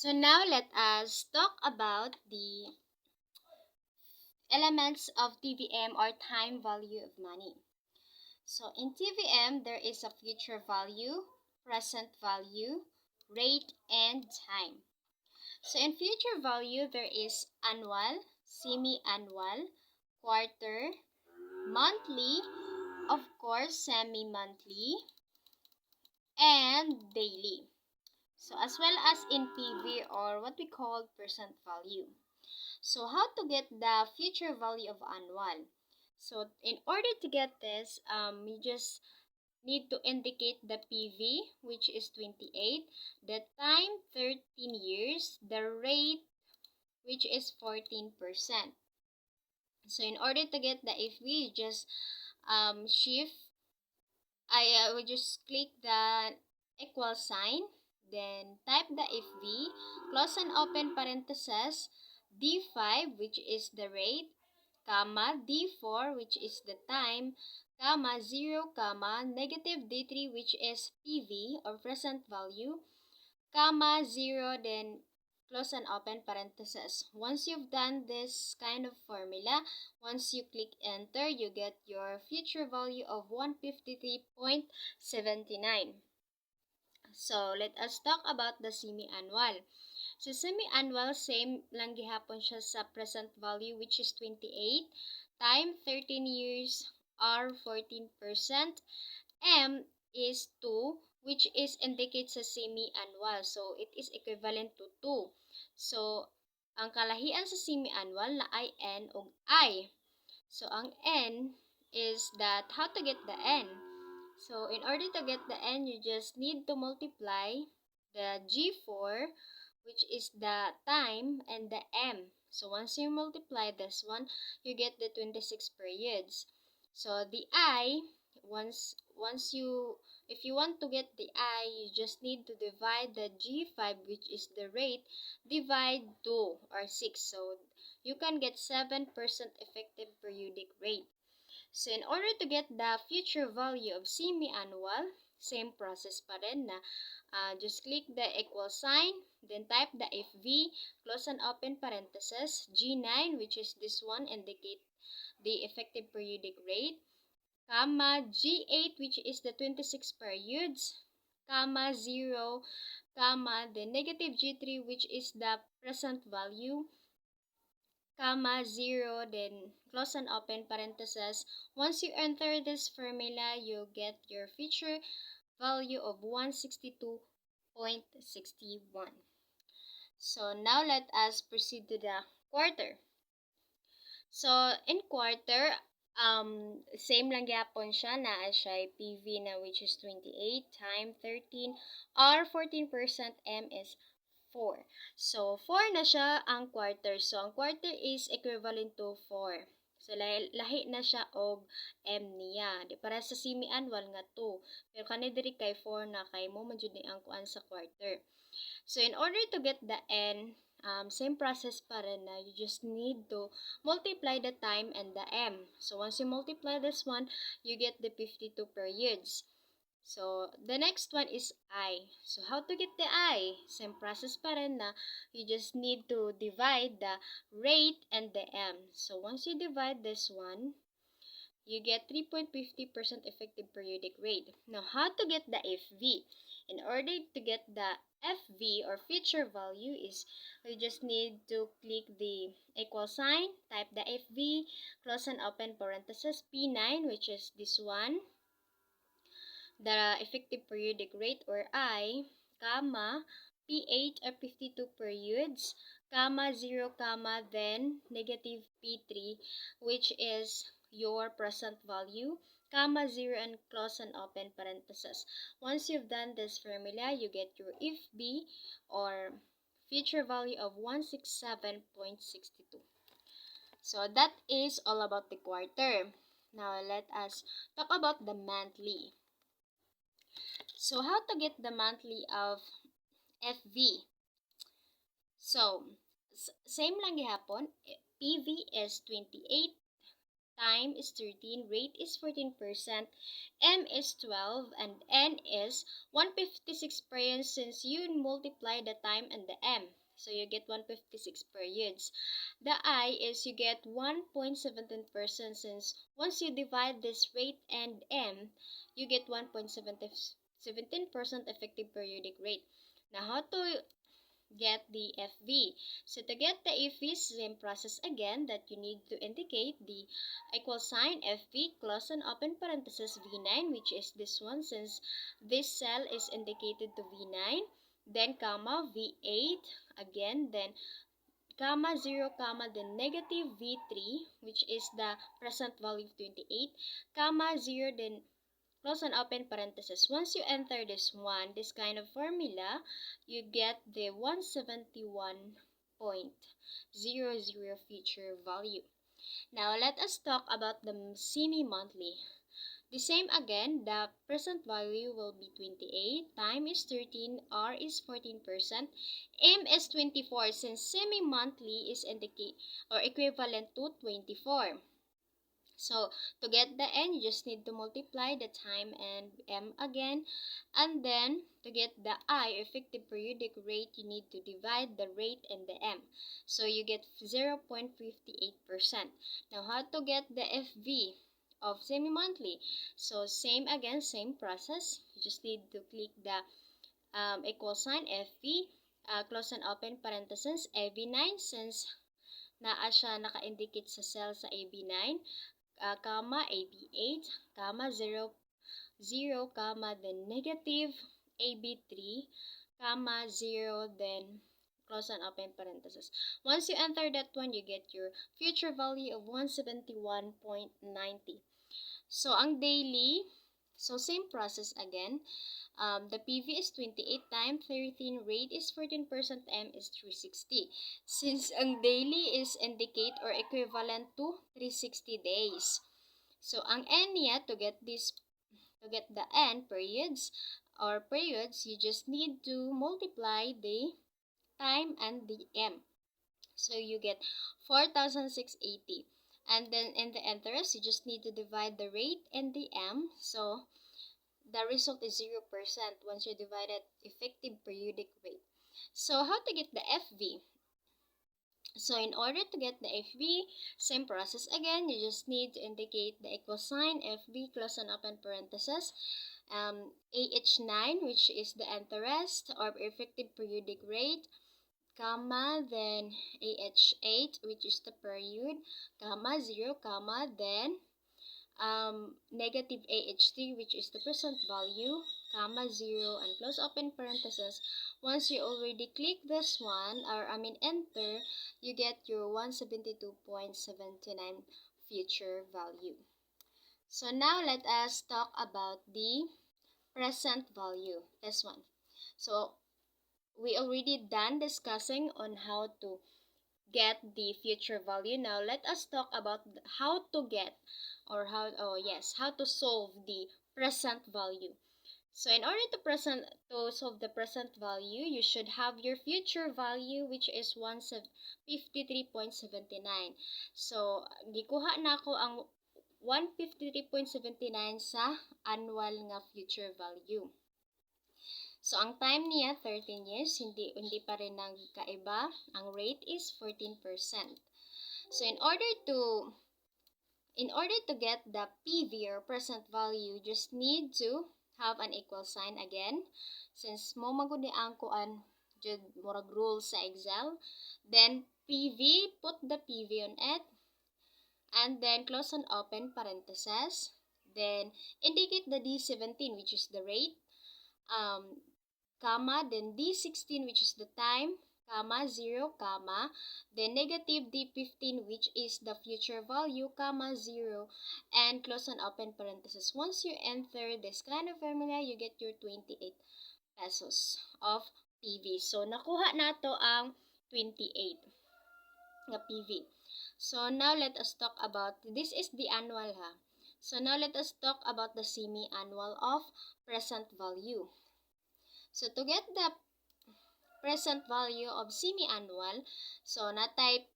So now let us talk about the elements of TVM or time value of money. So in TVM, there is a future value, present value, rate, and time. So in future value, there is annual, semi-annual, quarter, monthly, of course, semi-monthly, and daily. So as well as in PV or what we call present value. So how to get the future value of annual? So in order to get this, you just need to indicate the PV, which is 28, the time 13 years, the rate, which is 14%. So in order to get the FV, you just shift, I will just click the equal sign, then type the FV, close and open parentheses, D5, which is the rate, comma, D4, which is the time, comma, 0, comma, negative D3, which is PV or present value, comma, 0, then close and open parentheses. Once you've done this kind of formula, once you click enter, you get your future value of 153.79. So, let us talk about the semi-annual. So, semi-annual, same lang gihapon siya sa present value, which is 28, time 13 years, R 14%, M is 2, which is indicates sa semi-annual. So, it is equivalent to 2. So, ang kalahian sa semi-annual na ay N ug I. So, ang N is that, how to get the N? So, in order to get the N, you just need to multiply the G4, which is the time, and the M. So, once you multiply this one, you get the 26 periods. So, the I, if you want to get the I, you just need to divide the G5, which is the rate, divide 2 or 6. So, you can get 7% effective periodic rate. So, in order to get the future value of semi-annual, same process pa rin na just click the equal sign, then type the FV, close and open parentheses, G9, which is this one, indicate the effective periodic rate, comma, G8, which is the 26 periods, comma, 0, comma, the negative G3, which is the present value, comma, 0, then close and open parentheses. Once you enter this formula, you get your future value of 162.61. So now let us proceed to the quarter. So in quarter, same lang gyapon siya na siya PV na which is 28, time 13, R 14%, M is 4. So 4 na siya ang quarter. So ang quarter is equivalent to 4. So lahi na siya og M niya. Di para sa semi-annual nga 2. Pero kani diri kay 4 na kay mo man jud ni ang kuan sa quarter. So in order to get the N, same process pa rin na you just need to multiply the time and the M. So once you multiply this one, you get the 52 periods. So the next one is I. So how to get the I? Same process pa rin na you just need to divide the rate and the M. So once you divide this one, you get 3.50% effective periodic rate. Now, how to get the FV? In order to get the FV or future value is we just need to click the equal sign, type the FV, close and open parentheses, P9, which is this one, the effective periodic rate or I, comma, P8 or 52 periods, comma, 0, comma, then negative P3, which is your present value, comma, 0, and close and open parentheses. Once you've done this formula, you get your FB or future value of 167.62. So that is all about the quarter. Now let us talk about the monthly. So how to get the monthly of FV? So same lang gihapon, PV is 28, time is 13, rate is 14%, M is 12, and N is 156 periods since you multiply the time and the M. So you get 156 periods. The I is you get 1.17% since once you divide this rate and M, you get 1.17% effective periodic rate. Now how to get the FV. So to get the FV, same process again that you need to indicate the equal sign FV, close and open parenthesis V9, which is this one since this cell is indicated to V9, then comma V8 again, then comma 0 comma then negative V3, which is the present value of 28, comma 0 then close and open parenthesis. Once you enter this kind of formula, you get the 171.00 future value. Now let us talk about the semi-monthly. The same again, the present value will be 28, time is 13, R is 14%, M is 24 since semi-monthly is indicate or equivalent to 24. So to get the N, you just need to multiply the time and M again. And then to get the I, effective periodic rate, you need to divide the rate and the M. So you get 0.58%. Now how to get the FV of semi-monthly? So same again, same process. You just need to click the equal sign FV, close and open parenthesis, AB9 since naa siya naka-indicate sa cell sa AB9. Comma AB8, comma 0, 0, comma, then negative AB3, comma 0, then close and open parenthesis. Once you enter that one, you get your future value of 171.90. So, ang daily, so same process again. The PV is 28 times 13, rate is 14%, M is 360. Since ang daily is indicate or equivalent to 360 days. So, ang N niya, to get the N periods, you just need to multiply the time and the M. So, you get 4,680. And then in the interest, you just need to divide the rate and the M. So, the result is 0% once you divide it effective periodic rate. So, how to get the FV? So, in order to get the FV, same process again. You just need to indicate the equal sign, FV, close and open parenthesis, AH9, which is the interest or effective periodic rate, comma, then AH8, which is the period, comma, 0, comma, then negative AH3, which is the present value, comma 0, and close open parenthesis. Once you already click this one, or enter, you get your 172.79 future value. So now let us talk about the present value, this one. So we already done discussing on how to get the future value. Now let us talk about how to get or how to solve the present value. So in order to solve the present value, you should have your future value, which is 153.79. So gikuha na ako ang 153.79 sa annual nga future value. So, ang time niya, 13 years, hindi pa rin nagkaiba. Ang rate is 14%. So, in order to get the PV or present value, just need to have an equal sign again. Since mo maguni ang kuan, jud murag rule sa Excel. Then, PV, put the PV on it. And then, close and open parentheses. Then, indicate the D17, which is the rate. Comma, then D16, which is the time, comma, 0, comma, then negative D15, which is the future value, comma, 0, and close and open parenthesis. Once you enter this kind of formula, you get your 28 pesos of PV. So, nakuha nato ang 28 na PV. So, now let us talk about, this is the annual ha. So, now let us talk about the semi-annual of present value. So, to get the present value of semi-annual, so na-type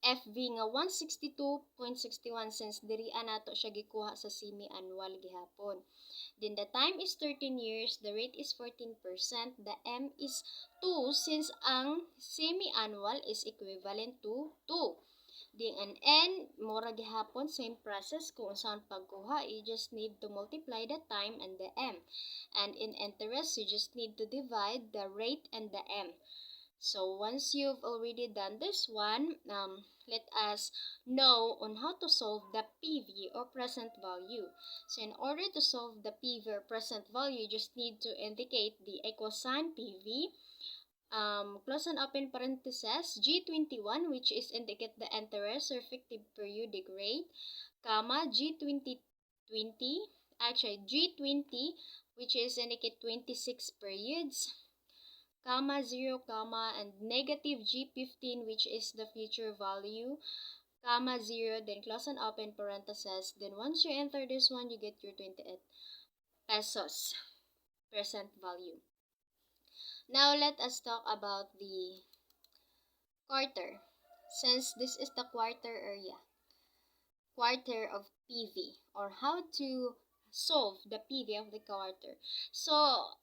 FV nga 162.61 since diri nato siya gikuha sa semi-annual gihapon. Then the time is 13 years, the rate is 14%, the M is 2 since ang semi-annual is equivalent to 2. Then an N, mura gihapon, same process kung saan pagkuha, you just need to multiply the time and the M. And in interest, you just need to divide the rate and the M. So once you've already done this one, let us know on how to solve the PV or present value. So in order to solve the PV or present value, you just need to indicate the equal sign PV, close and open parentheses, G21, which is indicate the interest or effective periodic rate, comma, G20, which is indicate 26 periods, comma 0, comma, and negative G15, which is the future value, comma 0, then close and open parentheses. Then once you enter this one, you get your 28 pesos present value. Now let us talk about the quarter. Since this is the quarter of PV, or how to solve the PV of the quarter. So,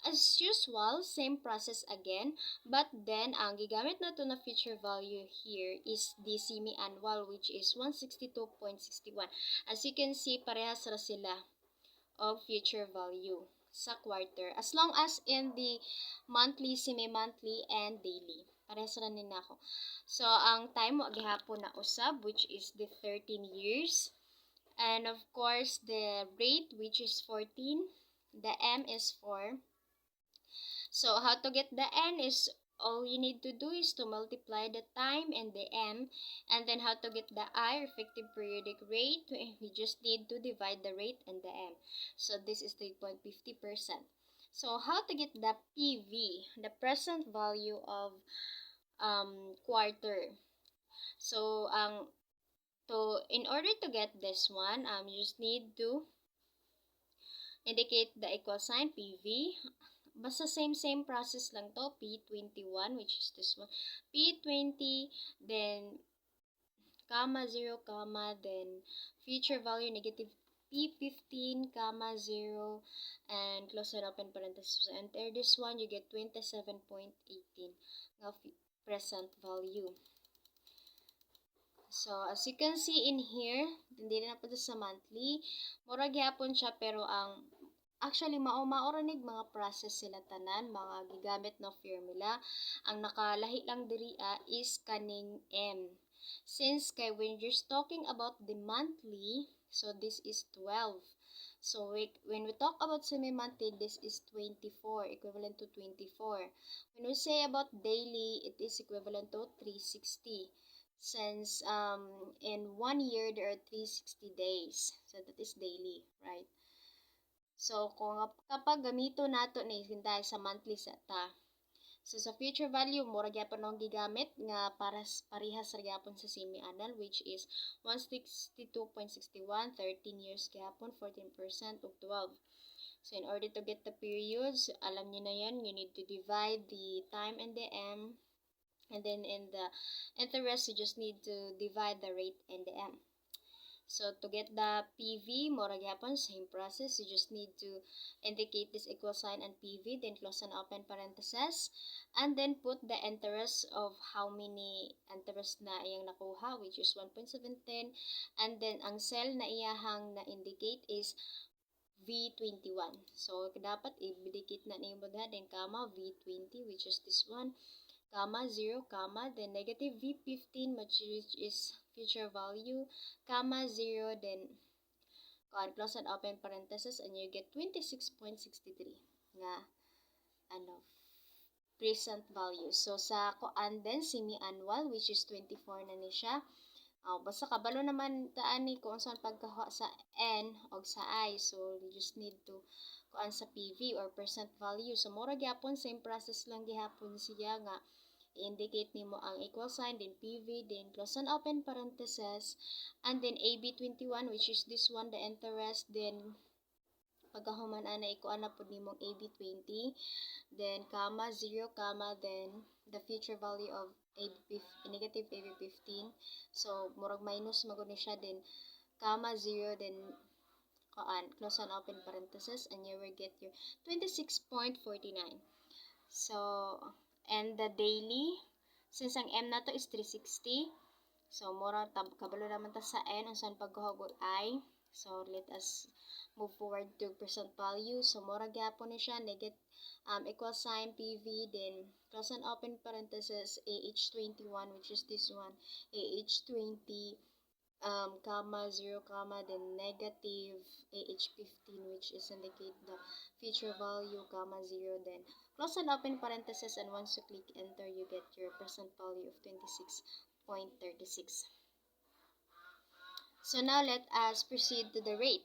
as usual, same process again, but then ang gigamit nato na future value here is the semi-annual, which is 162.61. As you can see, parehas ra sila of future value sa quarter. As long as in the monthly, semi-monthly, and daily. Parehas ra ni nako. So, ang time mo gihapon na usab, which is the 13 years. And of course, the rate, which is 14. The M is 4. So, how to get the N is all you need to do is to multiply the time and the M. And then how to get the I, effective periodic rate, we just need to divide the rate and the M. So, this is 3.50%. So, how to get the PV, the present value of quarter. So, in order to get this one, you just need to indicate the equal sign PV. Basta same process lang to, P21, which is this one, P20, then comma 0, comma, then future value negative P15, comma 0, and close and open parenthesis. Enter this one, you get 27.18 of present value. So, as you can see in here, hindi na po sa monthly. Mura gyapon siya, pero ang actually mauranig mga process sila tanan, mga gigamit na formula. Ang nakalahi lang diri is kaning M. Since kay when you're talking about the monthly, so this is 12. So when we talk about semi-monthly, this is 24, equivalent to 24. When we say about daily, it is equivalent to 360. Since in 1 year there are 360 days, so that is daily, right? So kung kapag gamito nato ni dahil sa monthly sa ta, so sa future value mura gyapon ang gigamit nga para parehas ra gyapon sa semi-annual, which is 162.61, 13 years gyapon, 14% of 12. So in order to get the periods, alam niyo na yan, you need to divide the time and the M. And then in the interest, you just need to divide the rate and the M. So to get the PV, mura gyapon, same process. You just need to indicate this equal sign and PV, then close and open parentheses, and then put the interest of how many interest na iyang nakuha, which is 1.710, and then ang cell na iyahang na indicate is V21. So dapat i-indicate na niyo then comma V20, which is this one, comma 0, comma, then negative V15, which is future value, comma 0, then close and open parentheses, and you get 26.63 nga present value. So sa kuan then semi-annual, which is 24 na ni siya. Basta kabalo naman taan ni kung saan pagkakuha sa N o sa I. So you just need to kuan sa PV or percent value. So mura gyapon, same process lang gihapon siya nga indicate nimo ang equal sign, then PV, then close and open parentheses, and then AB21, which is this one, the interest, then Pagkahuman ana ikuan na pud nimong AB20, then comma 0 comma then the future value of negative AB15. So murag minus magud ni siya, then comma 0, then close and open parenthesis, and you will get your 26.49. So and the daily, since ang M na to is 360, so mura kabalo naman ta sa N unsan pagkuhagod I. So let us move forward to percent value. So mura gyapon ni siya equal sign PV, then close and open parenthesis AH21, which is this one, AH20 comma 0 comma then negative AH15, which is indicate the future value, comma 0, then close and open parenthesis, and once you click enter you get your present value of 26.36. So now let us proceed to the rate.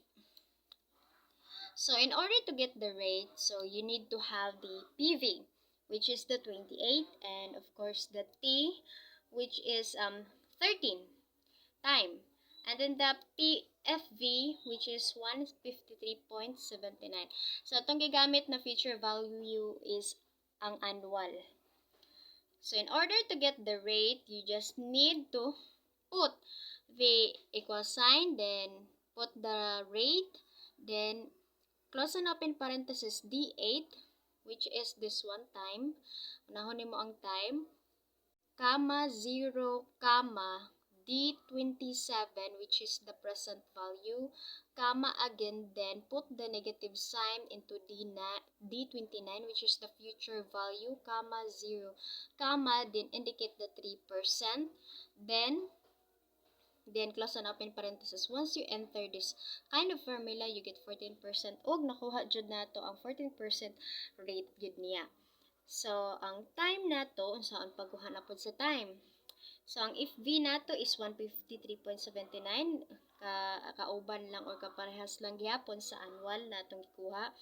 So in order to get the rate, so you need to have the PV, which is the 28, and of course the T, which is 13 time, and then the PFV, which is 153.79. So itong gigamit na future value is ang annual. So in order to get the rate, you just need to put the equal sign, then put the rate, then close and open parenthesis D8, which is this one time. Unahon mo ang time, comma 0, comma D27, which is the present value, comma again, then put the negative sign into D29, which is the future value, comma 0, comma, then indicate the 3%, then close and open parenthesis. Once you enter this kind of formula, you get 14%. Og nakuha jud nato ang 14% rate jud niya. So ang time nato, unsaan pagkuha na pod sa time. So ang if V nato is 153.79, kauban lang or kaparehas lang gyapon sa annual natong gikuha.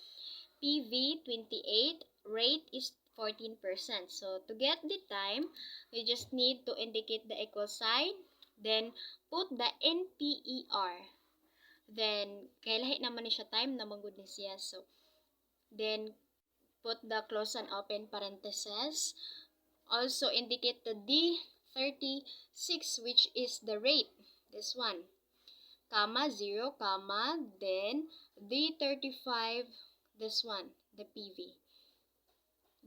PV 28, rate is 14%. So to get the time, you just need to indicate the equal sign, then put the NPER. Then kay lahi naman ni siya time naman gud ni siya. So then put the close and open parenthesis. Also indicate the D36, which is the rate. This one. Comma 0, comma, then D35, this one, the PV.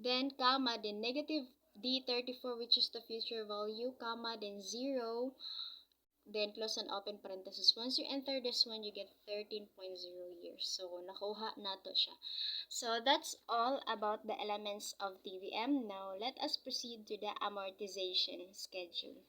Then comma, then negative D34, which is the future value, comma, then 0, then close and open parenthesis. Once you enter this one, you get 13.0 years. So, nakuha nato siya. So, that's all about the elements of TVM. Now, let us proceed to the amortization schedule.